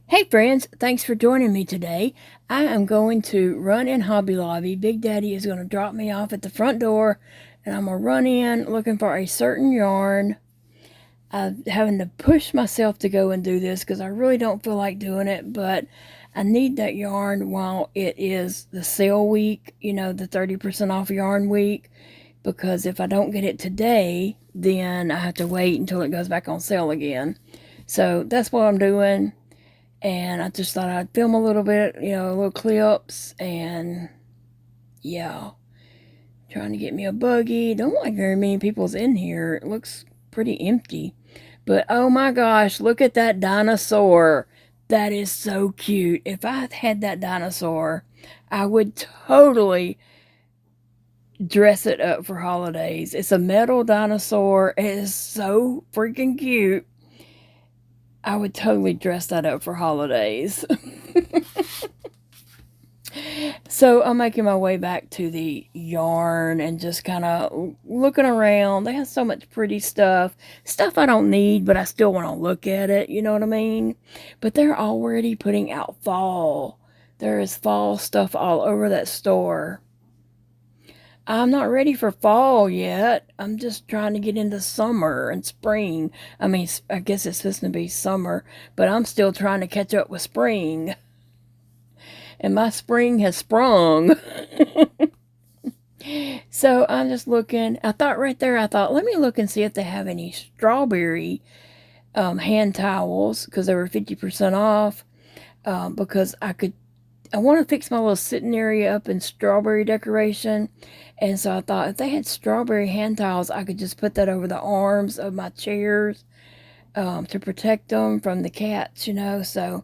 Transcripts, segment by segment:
Hey friends, thanks for joining me today. I am going to run in Hobby Lobby. Big Daddy is going to drop me off at the front door and I'm going to run in looking for a certain yarn. I'm having to push myself to go and do this because I really don't feel like doing it, but I need that yarn while it is the sale week, the 30% off yarn week, because if I don't get it today, then I have to wait until it goes back on sale again. So that's what I'm doing. And I just thought I'd film a little bit, little clips, and yeah, trying to get me a buggy. Don't like very many people's in here. It looks pretty empty. But oh my gosh, look at that dinosaur. That is so cute. If I had that dinosaur, I would totally dress it up for holidays. It's a metal dinosaur. It is so freaking cute. I would totally dress that up for holidays. So I'm making my way back to the yarn and just kind of looking around. They have so much pretty stuff. Stuff I don't need, but I still want to look at it. You know what I mean? But they're already putting out fall. There is fall stuff all over that store. I'm not ready for fall yet. I'm just trying to get into summer and spring. I mean, I guess it's supposed to be summer, but I'm still trying to catch up with spring. And my spring has sprung. So I'm just looking. I thought, let me look and see if they have any strawberry hand towels, because they were 50% off. Because I want to fix my little sitting area up in strawberry decoration. And so I thought if they had strawberry hand towels, I could just put that over the arms of my chairs to protect them from the cats, So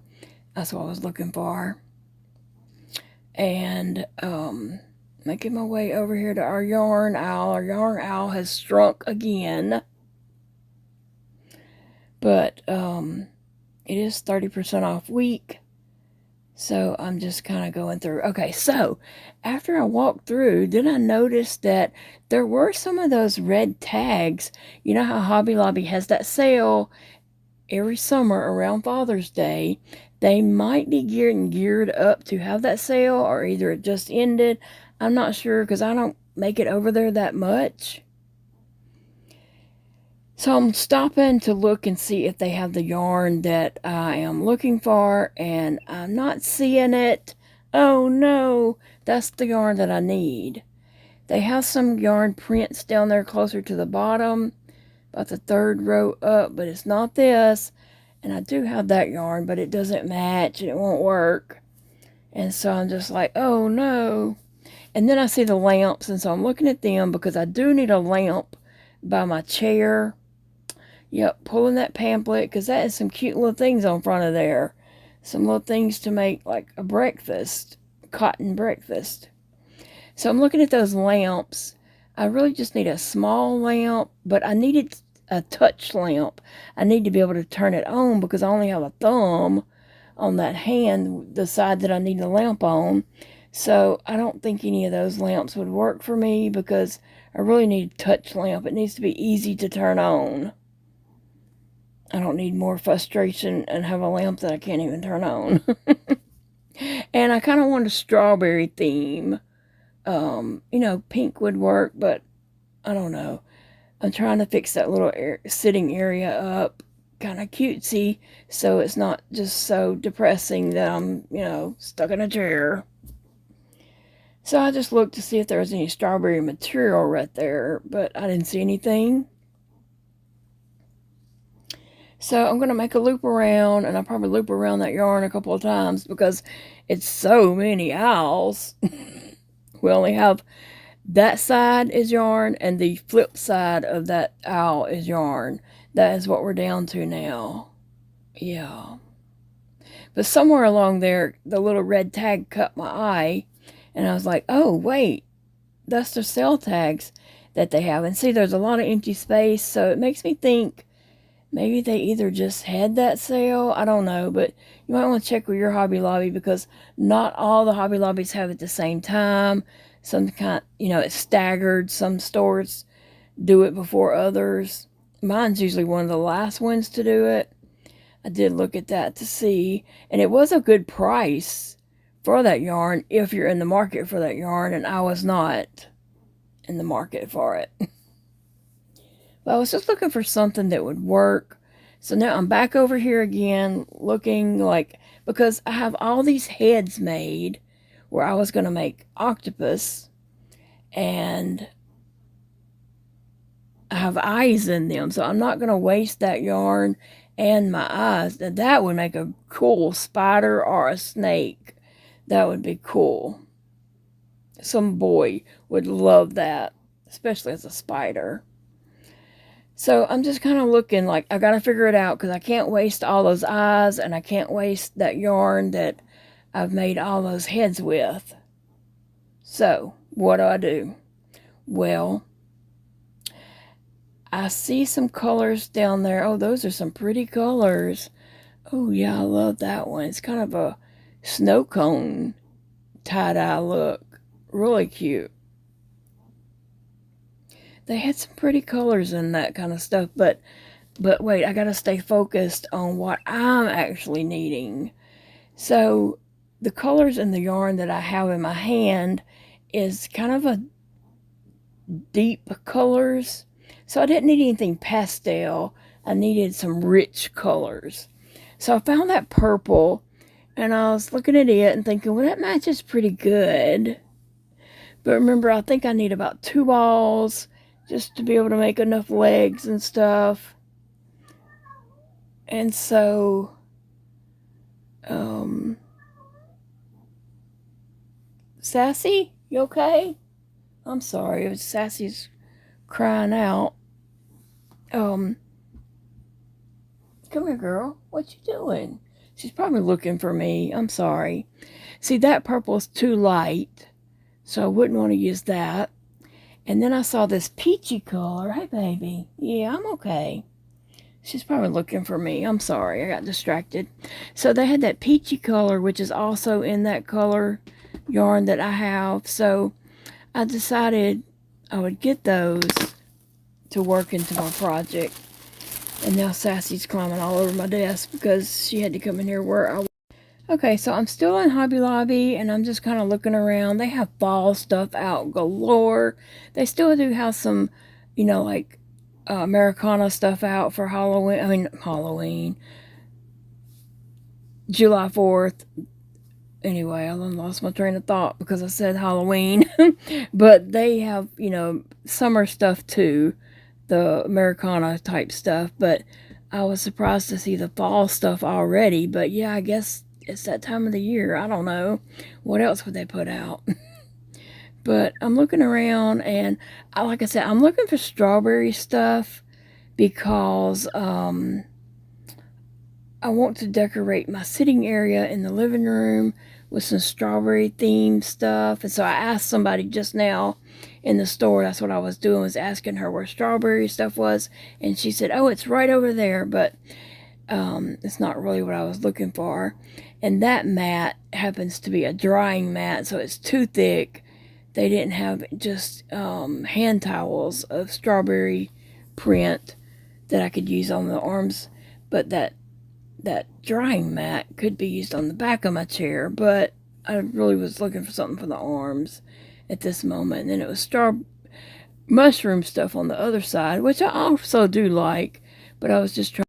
that's what I was looking for. And making my way over here to our yarn owl. Our yarn owl has shrunk again. But it is 30% off week. So I'm just kind of going through. Okay, so after I walked through, then I noticed that there were some of those red tags. You know how Hobby Lobby has that sale every summer around Father's Day? They might be geared up to have that sale, or either it just ended. I'm not sure because I don't make it over there that much. So I'm stopping to look and see if they have the yarn that I am looking for, and I'm not seeing it. Oh no, that's the yarn that I need. They have some yarn prints down there closer to the bottom, about the third row up, but it's not this. And I do have that yarn, but it doesn't match and it won't work. And so I'm just like, oh no. And then I see the lamps, and so I'm looking at them because I do need a lamp by my chair. Yep, pulling that pamphlet, because that is some cute little things on front of there. Some little things to make like a breakfast, cotton breakfast. So I'm looking at those lamps. I really just need a small lamp, but I needed a touch lamp. I need to be able to turn it on because I only have a thumb on that hand, the side that I need the lamp on. So I don't think any of those lamps would work for me because I really need a touch lamp. It needs to be easy to turn on. I don't need more frustration and have a lamp that I can't even turn on. And I kind of want a strawberry theme. Pink would work, but I don't know. I'm trying to fix that little sitting area up, kind of cutesy, so it's not just so depressing that I'm, stuck in a chair. So I just looked to see if there was any strawberry material right there, but I didn't see anything. So I'm going to make a loop around, and I'll probably loop around that yarn a couple of times because it's so many owls. We only have that side is yarn, and the flip side of that owl is yarn. That is what we're down to now. Yeah. But somewhere along there, the little red tag caught my eye, and I was like, oh, wait, that's the sale tags that they have. And see, there's a lot of empty space, so it makes me think maybe they either just had that sale. I don't know, but you might want to check with your Hobby Lobby because not all the Hobby Lobbies have it at the same time. Some kind, it's staggered. Some stores do it before others. Mine's usually one of the last ones to do it. I did look at that to see, and it was a good price for that yarn if you're in the market for that yarn, and I was not in the market for it. But I was just looking for something that would work. So now I'm back over here again looking like, because I have all these heads made where I was going to make octopus, and I have eyes in them, so I'm not going to waste that yarn and my eyes. And that would make a cool spider or a snake. That would be cool. Some boy would love that, especially as a spider. So I'm just kind of looking like I got to figure it out, because I can't waste all those eyes, and I can't waste that yarn that I've made all those heads with. So what do? Well, I see some colors down there. Oh, those are some pretty colors. Oh yeah, I love that one. It's kind of a snow cone tie-dye look. Really cute. They had some pretty colors in that kind of stuff, but wait, I gotta stay focused on what I'm actually needing. So the colors in the yarn that I have in my hand is kind of a deep colors. So I didn't need anything pastel. I needed some rich colors. So I found that purple, and I was looking at it and thinking, well, that matches pretty good. But remember, I think I need about 2 balls just to be able to make enough legs and stuff. And so, Sassy, you okay? I'm sorry, Sassy's crying out. Come here, girl. What you doing? She's probably looking for me. I'm sorry. See, that purple is too light, so I wouldn't want to use that. And then I saw this peachy color. Hey, baby. Yeah, I'm okay. She's probably looking for me. I'm sorry. I got distracted. So they had that peachy color, which is also in that color yarn that I have. So I decided I would get those to work into my project. And now Sassy's climbing all over my desk because she had to come in here where I was. Okay, so I'm still in Hobby Lobby, and I'm just kind of looking around. They have fall stuff out galore. They still do have some, like Americana stuff out for Halloween. July 4th. Anyway, I lost my train of thought because I said Halloween. But they have, summer stuff too. The Americana type stuff. But I was surprised to see the fall stuff already. But yeah, I guess it's that time of the year. I don't know. What else would they put out? But I'm looking around, and like I said, I'm looking for strawberry stuff because I want to decorate my sitting area in the living room with some strawberry themed stuff. And so I asked somebody just now in the store, that's what I was doing, was asking her where strawberry stuff was. And she said, oh, it's right over there. But it's not really what I was looking for. And that mat happens to be a drying mat, so it's too thick. They didn't have just hand towels of strawberry print that I could use on the arms. But that drying mat could be used on the back of my chair. But I really was looking for something for the arms at this moment. And then it was mushroom stuff on the other side, which I also do like. But I was just trying.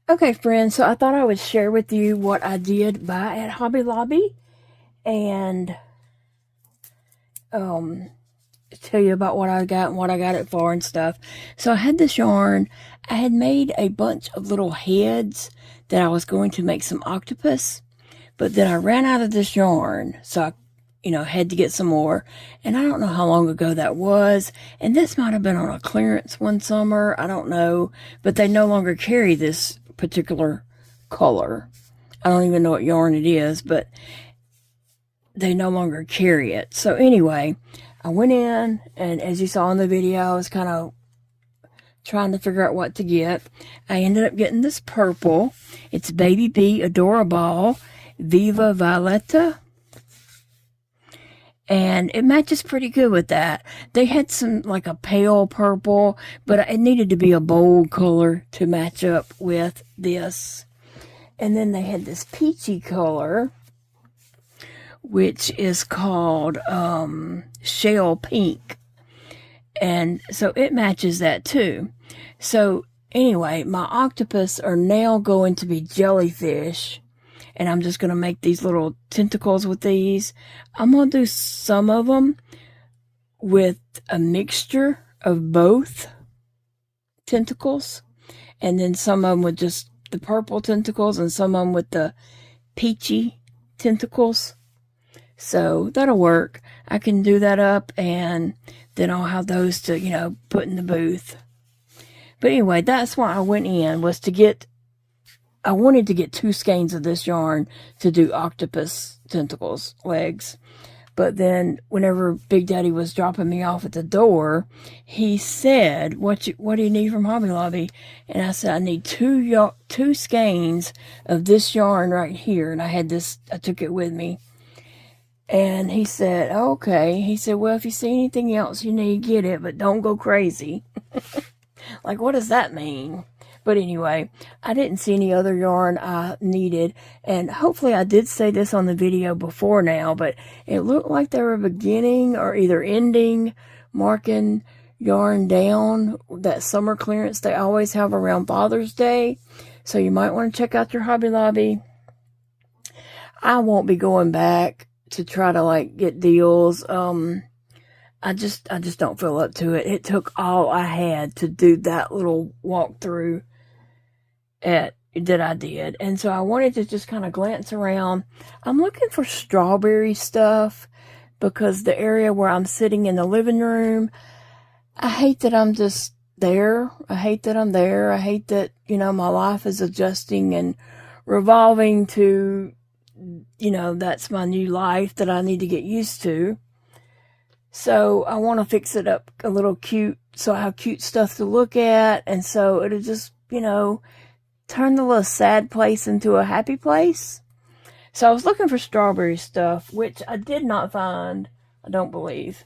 Okay, friends, so I thought I would share with you what I did buy at Hobby Lobby and tell you about what I got and what I got it for and stuff. So I had this yarn. I had made a bunch of little heads that I was going to make some octopus, but then I ran out of this yarn, so I had to get some more. And I don't know how long ago that was. And this might have been on a clearance one summer. I don't know. But they no longer carry this particular color. I don't even know what yarn it is, but they no longer carry it. So anyway, I went in, and as you saw in the video, I was kind of trying to figure out what to get. I ended up getting this purple. It's Baby Bee Adorable Viva Violetta. And it matches pretty good with that. They had some, like a pale purple, but it needed to be a bold color to match up with this. And then they had this peachy color, which is called shell pink. And so it matches that too. So anyway, my octopus are now going to be jellyfish. And I'm just going to make these little tentacles with these. I'm going to do some of them with a mixture of both tentacles. And then some of them with just the purple tentacles and some of them with the peachy tentacles. So that'll work. I can do that up and then I'll have those to, you know, put in the booth. But anyway, that's why I went in, was to get, I wanted to get 2 skeins of this yarn to do octopus tentacles, legs. But then whenever Big Daddy was dropping me off at the door, he said, what do you need from Hobby Lobby? And I said, I need 2 skeins of this yarn right here. And I had this, I took it with me. And he said, okay. He said, well, if you see anything else you need, get it, but don't go crazy. Like, what does that mean? But anyway, I didn't see any other yarn I needed. And hopefully I did say this on the video before now, but it looked like they were beginning or either ending, marking yarn down, that summer clearance they always have around Father's Day. So you might want to check out your Hobby Lobby. I won't be going back to try to like get deals. I just don't feel up to it. It took all I had to do that little walkthrough that I did. And so I wanted to just kind of glance around. I'm looking for strawberry stuff because the area where I'm sitting in the living room, I hate that I'm just there. I hate that I'm there. I hate that, you know, my life is adjusting and revolving to, you know, that's my new life that I need to get used to. So I want to fix it up a little cute so I have cute stuff to look at. And so it'll just, you know, turn the little sad place into a happy place. So I was looking for strawberry stuff, which I did not find, I don't believe.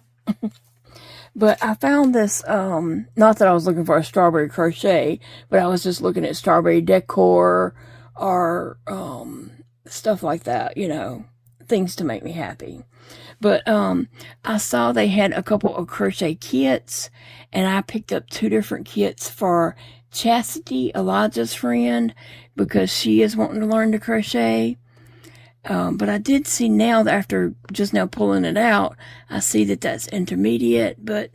But I found this, not that I was looking for a strawberry crochet, but I was just looking at strawberry decor or stuff like that, you know, things to make me happy. But I saw they had a couple of crochet kits, and I picked up 2 different kits for Chastity, Elijah's friend, because she is wanting to learn to crochet. But I did see now that after just now pulling it out, I see that that's intermediate, but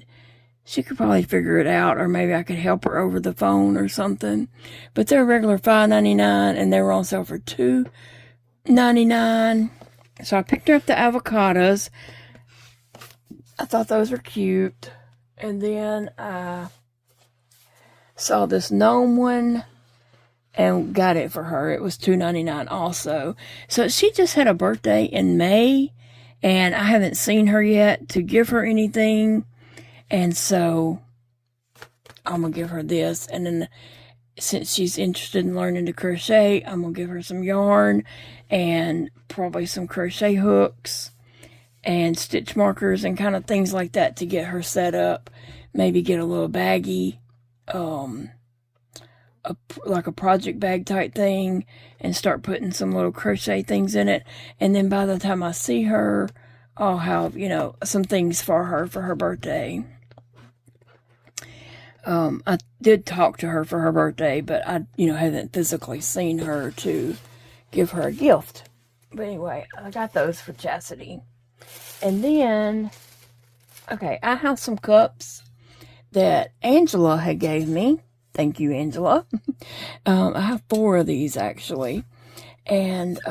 she could probably figure it out, or maybe I could help her over the phone or something. But they're regular $5.99, and they were on sale for $2.99. So I picked up the avocados. I thought those were cute. And then I saw this gnome one and got it for her. It was $2.99 also. So she just had a birthday in May, and I haven't seen her yet to give her anything. And so I'm going to give her this. And then since she's interested in learning to crochet, I'm going to give her some yarn and probably some crochet hooks and stitch markers and kind of things like that to get her set up. Maybe get a little baggie, like a project bag type thing, and start putting some little crochet things in it. And then by the time I see her, I'll have, you know, some things for her birthday. I did talk to her for her birthday, but I, you know, haven't physically seen her to give her a gift. But anyway, I got those for Chastity. And then, okay, I have some cups that Angela had gave me. Thank you, Angela. I have 4 of these actually. And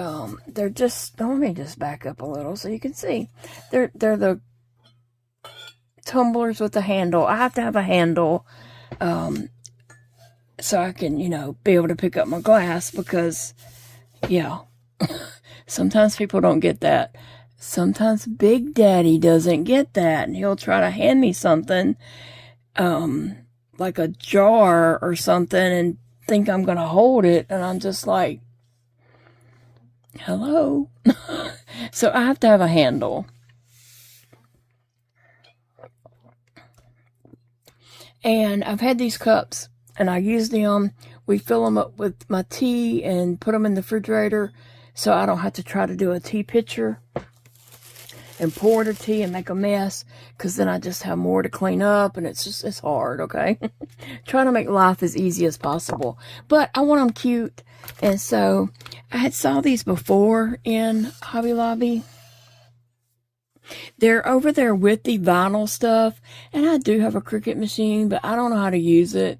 they're just, let me just back up a little so you can see. They're the tumblers with the handle. I have to have a handle so I can, you know, be able to pick up my glass because, yeah, sometimes people don't get that. Sometimes Big Daddy doesn't get that, and he'll try to hand me something, like a jar or something, and think I'm going to hold it, and I'm just like, hello? So I have to have a handle. And I've had these cups, and I use them. We fill them up with my tea and put them in the refrigerator so I don't have to try to do a tea pitcher and pour the tea and make a mess, because then I just have more to clean up, and it's hard, okay? Trying to make life as easy as possible. But I want them cute, and so I had saw these before in Hobby Lobby. They're over there with the vinyl stuff, and I do have a Cricut machine, but I don't know how to use it.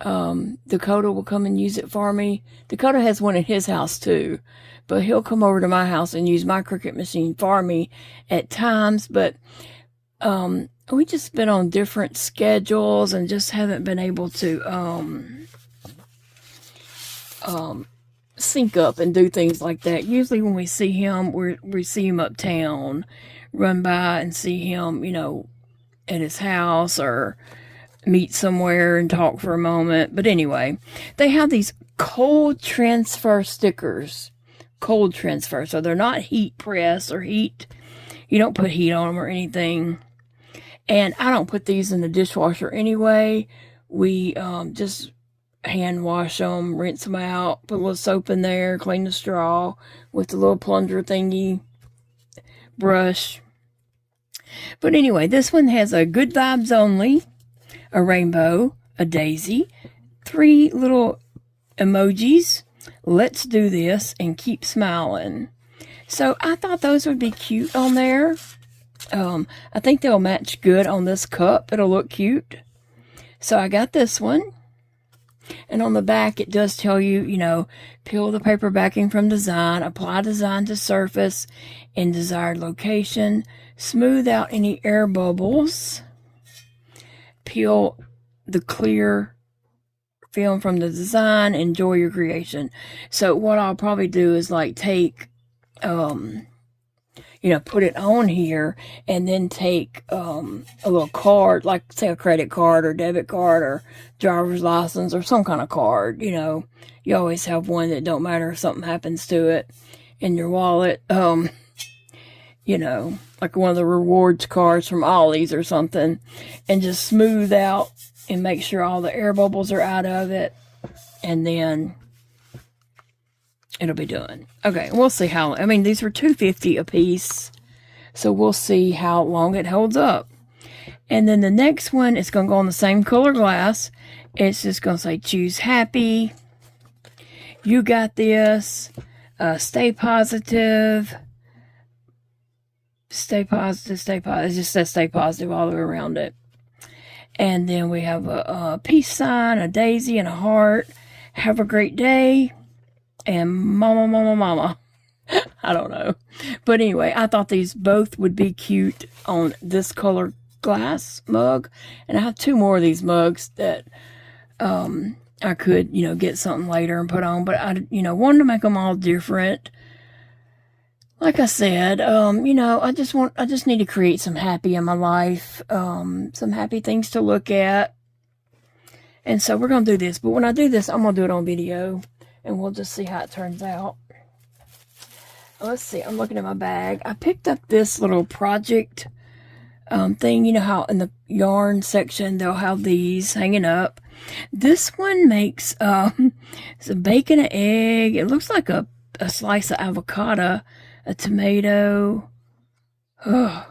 Dakota will come and use it for me. Dakota has one at his house too, but he'll come over to my house and use my Cricut machine for me at times. But we just been on different schedules and just haven't been able to sync up and do things like that. Usually when we see him, we see him uptown, run by and see him, you know, at his house or meet somewhere and talk for a moment. But anyway, they have these cold transfer stickers. Cold transfer. So they're not heat press or heat. You don't put heat on them or anything. And I don't put these in the dishwasher anyway. We just hand wash them, rinse them out, put a little soap in there, clean the straw with the little plunger thingy brush. But anyway, this one has a good vibes only, a rainbow, a daisy, 3 little emojis, let's do this, and keep smiling. So I thought those would be cute on there. I think they'll match good on this cup. It'll look cute. So I got this one. And on the back, it does tell you, you know, peel the paper backing from design, apply design to surface in desired location, smooth out any air bubbles, peel the clear film from the design, enjoy your creation. So what I'll probably do is like take, you know, put it on here and then take a little card, like say a credit card or debit card or driver's license or some kind of card. You know, you always have one that don't matter if something happens to it in your wallet. You know, like one of the rewards cards from Ollie's or something, and just smooth out and make sure all the air bubbles are out of it, and then it'll be done. Okay, we'll see how, I mean, these were $2.50 a piece, so we'll see how long it holds up. And then the next one is going to go on the same color glass. It's just going to say, choose happy, you got this, stay positive, stay positive, stay positive. It just says stay positive all the way around it. And then we have a peace sign, a daisy, and a heart. Have a great day. And mama, mama, mama. I don't know. But anyway, I thought these both would be cute on this color glass mug. And I have 2 more of these mugs that I could, you know, get something later and put on. But I, you know, wanted to make them all different. Like I said, you know, I just need to create some happy in my life. Some happy things to look at. And so we're going to do this. But when I do this, I'm going to do it on video. And we'll just see how it turns out. Let's see. I'm looking at my bag. I picked up this little project thing. You know how in the yarn section, they'll have these hanging up. This one makes it's a bacon and egg. It looks like a slice of avocado, a tomato. Oh,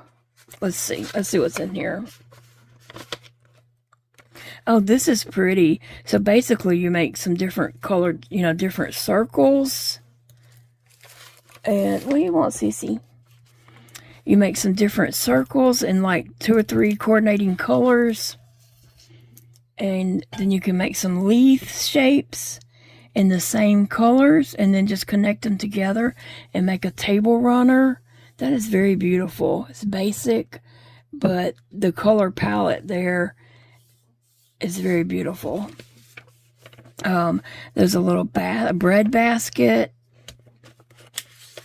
let's see. Let's see what's in here. Oh, this is pretty. So basically you make some different colored, you know, different circles. And what do you want, Sissy? You make some different circles in like 2 or 3 coordinating colors. And then you can make some leaf shapes in the same colors and then just connect them together and make a table runner. That is very beautiful. It's basic, but the color palette there is very beautiful. There's a little bread basket.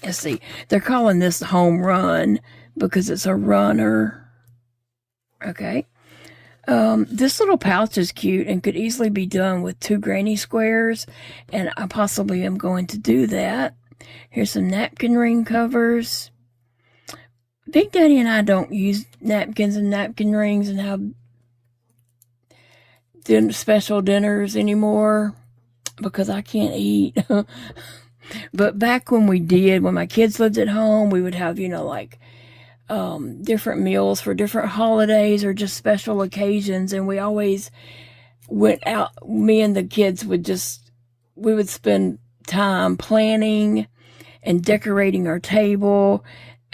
Let's see. They're calling this home run because it's a runner. Okay. This little pouch is cute and could easily be done with 2 granny squares, and I possibly am going to do that. Here's some napkin ring covers. Big Daddy and I don't use napkins and napkin rings and have special dinners anymore because I can't eat. But back when we did, when my kids lived at home, we would have, like different meals for different holidays or just special occasions. And we always went out. Me and the kids we would spend time planning and decorating our table.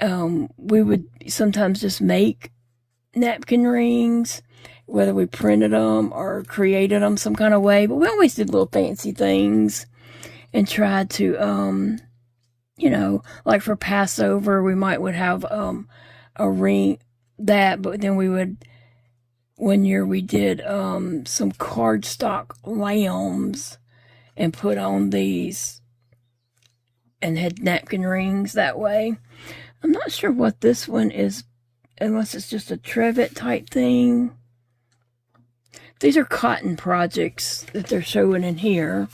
We would sometimes just make napkin rings, whether we printed them or created them some kind of way. But we always did little fancy things and tried to, like for Passover, we would have a ring but then one year we did some cardstock lambs and put on these and had napkin rings that way. I'm not sure what this one is, unless it's just a trivet type thing. These are cotton projects that they're showing in here.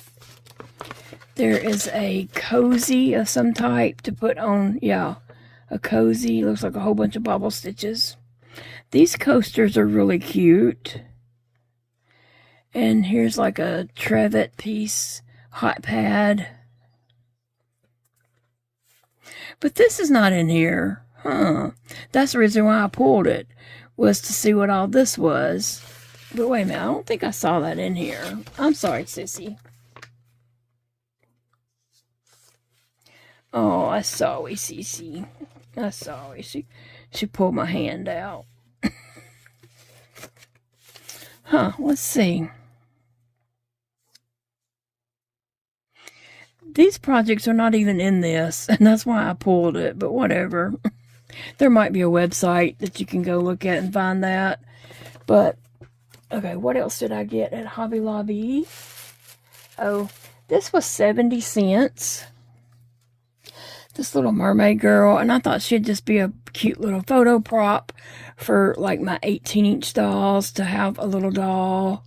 There is a cozy of some type to put on, a cozy. Looks like a whole bunch of bobble stitches. These coasters are really cute. And here's like a trivet piece, hot pad. But this is not in here. That's the reason why I pulled it, was to see what all this was. But wait a minute, I don't think I saw that in here. I'm sorry, Sissy. Oh, I saw it, Sissy. I saw it. She pulled my hand out. Let's see. These projects are not even in this, and that's why I pulled it, but whatever. There might be a website that you can go look at and find that. But, okay, what else did I get at Hobby Lobby? Oh, this was 70 cents. This little mermaid girl, and I thought she'd just be a cute little photo prop for like my 18-inch dolls to have a little doll.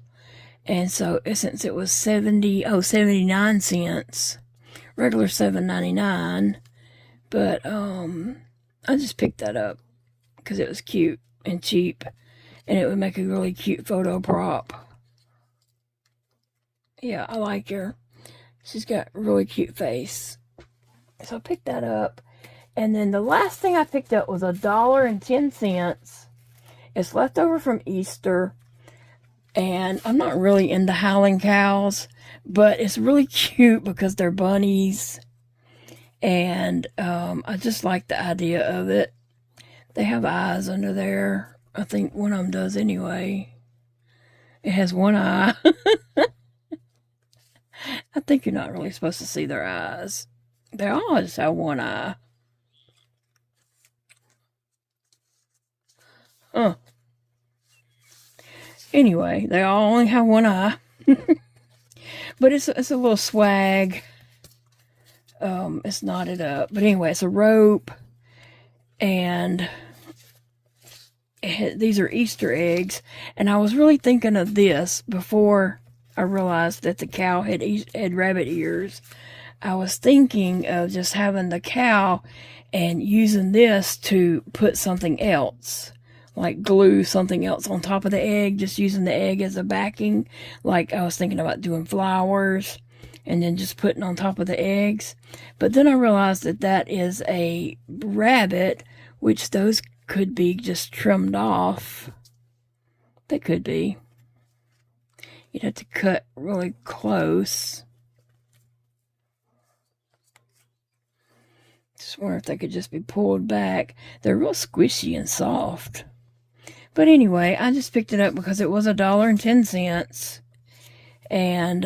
And so since it was 79 cents, regular $7.99, but I just picked that up because it was cute and cheap, and it would make a really cute photo prop. Yeah, I like her. She's got a really cute face. So I picked that up. And then the last thing I picked up was $1.10. It's leftover from Easter. And I'm not really into howling cows, but it's really cute because they're bunnies. And I just like the idea of it. They have eyes under there. I think one of them does anyway. It has one eye. I think you're not really supposed to see their eyes. They all just have one eye. Anyway, they all only have one eye. But it's a little swag. It's knotted up. But anyway, it's a rope. And these are Easter eggs. And I was really thinking of this before I realized that the cow had rabbit ears. I was thinking of just having the cow and using this to put something else, like glue something else on top of the egg, just using the egg as a backing. Like I was thinking about doing flowers and then just putting on top of the eggs. But then I realized that that is a rabbit, which those could be just trimmed off. They could be. You'd have to cut really close. Just wonder if they could just be pulled back. They're real squishy and soft. But anyway, I just picked it up because it was $1.10. And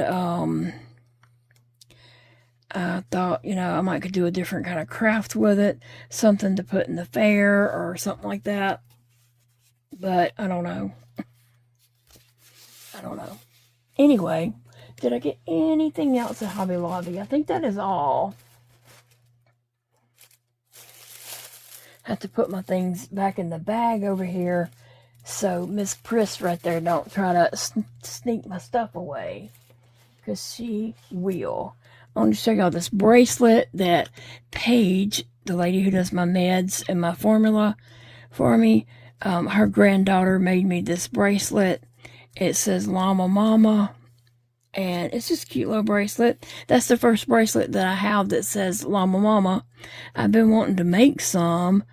I thought, I might could do a different kind of craft with it. Something to put in the fair or something like that. But I don't know. Anyway, did I get anything else at Hobby Lobby? I think that is all. Have to put my things back in the bag over here so Miss Priss right there don't try to sneak my stuff away, because she will. I want to show y'all this bracelet that Paige, the lady who does my meds and my formula for me, her granddaughter made me this bracelet, It says Llama Mama. And it's just a cute little bracelet. That's the first bracelet that I have that says Llama Mama. I've been wanting to make some,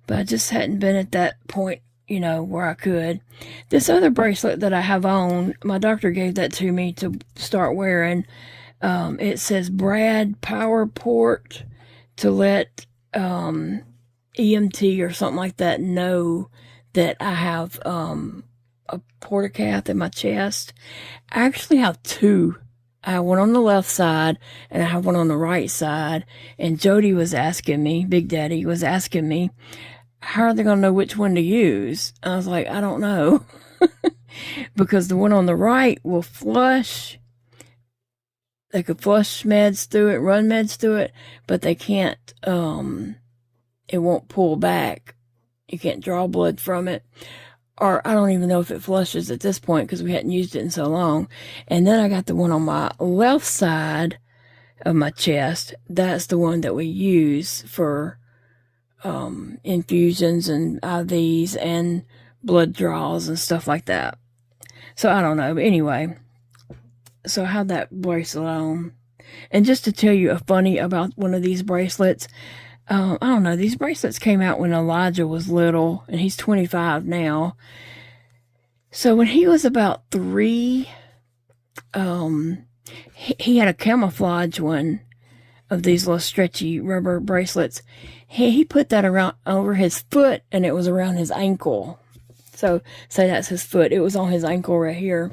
but I just hadn't been at that point, you know, where I could. This other bracelet that I have on, my doctor gave that to me to start wearing. It says Brad Power Port to let EMT or something like that know that I have a port-a-cath in my chest. I actually have two. I have one on the left side and I have one on the right side. And Jody was asking me, Big Daddy was asking me, how are they going to know which one to use? I was like, I don't know. Because the one on the right will flush. They could flush meds through it, run meds through it, but they can't, it won't pull back. You can't draw blood from it. Or I don't even know if it flushes at this point because we hadn't used it in so long. And then I got the one on my left side of my chest. That's the one that we use for infusions and IVs and blood draws and stuff like that. So I don't know. But anyway, so I have that bracelet on. And just to tell you a funny about one of these bracelets, I don't know, these bracelets came out when Elijah was little, and he's 25 now. So when he was about 3, he had a camouflage one of these little stretchy rubber bracelets. He put that around over his foot, and it was around his ankle. So say that's his foot. It was on his ankle right here.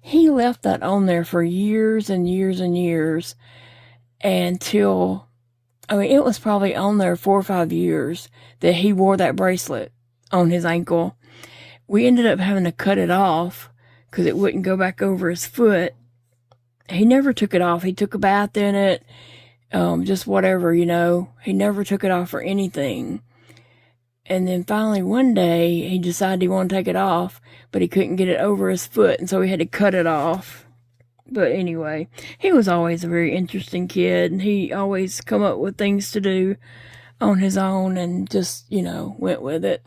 He left that on there for years and years and years until, I mean, it was probably on there 4 or 5 years that he wore that bracelet on his ankle. We ended up having to cut it off because it wouldn't go back over his foot. He never took it off. He took a bath in it, just whatever, you know. He never took it off for anything. And then finally one day he decided he wanted to take it off, but he couldn't get it over his foot, and so he had to cut it off. But anyway, he was always a very interesting kid, and he always come up with things to do on his own and just, you know, went with it.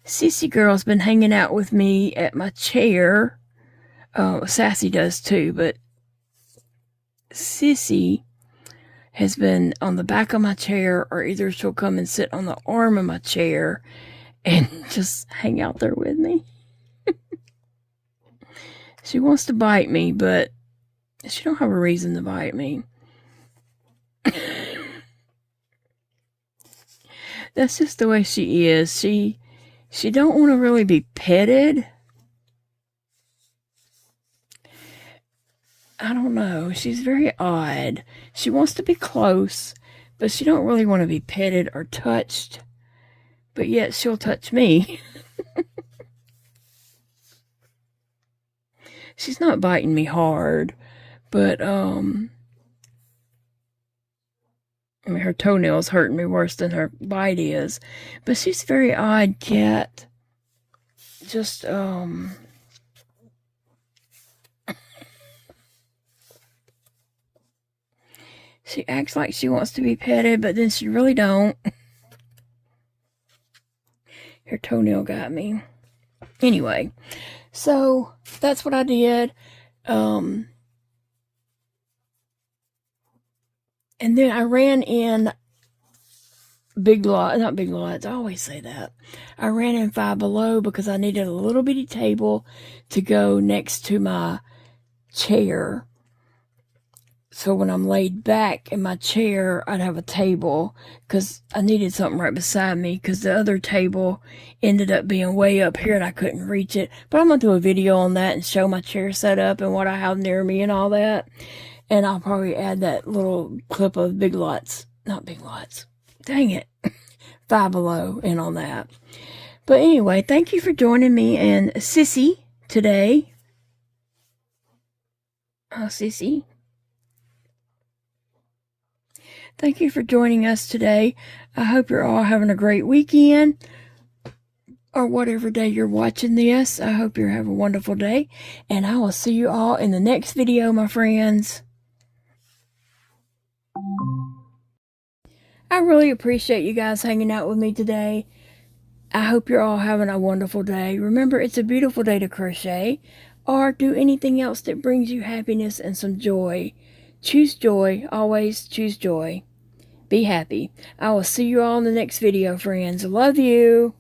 Sissy Girl's been hanging out with me at my chair. Sassy does too, but Sissy has been on the back of my chair, or either she'll come and sit on the arm of my chair and just hang out there with me. She wants to bite me, but she don't have a reason to bite me. That's just the way she is. She don't want to really be petted. I don't know. She's very odd. She wants to be close, but she don't really want to be petted or touched. But yet she'll touch me. She's not biting me hard, but, I mean, her toenail's hurting me worse than her bite is. But she's a very odd cat. Just, she acts like she wants to be petted, but then she really don't. Her toenail got me. Anyway, so that's what I did. And then I ran in not Big Lots, I always say that. I ran in Five Below because I needed a little bitty table to go next to my chair. So when I'm laid back in my chair, I'd have a table because I needed something right beside me because the other table ended up being way up here and I couldn't reach it. But I'm going to do a video on that and show my chair set up and what I have near me and all that. And I'll probably add that little clip of Big Lots. Not Big Lots. Dang it. Five Below in on that. But anyway, thank you for joining me and Sissy today. Oh, Sissy. Thank you for joining us today. I hope you're all having a great weekend, or whatever day you're watching this. I hope you have a wonderful day, and I will see you all in the next video, my friends. I really appreciate you guys hanging out with me today. I hope you're all having a wonderful day. Remember, it's a beautiful day to crochet or do anything else that brings you happiness and some joy. Choose joy. Always choose joy. Be happy. I will see you all in the next video, friends. Love you.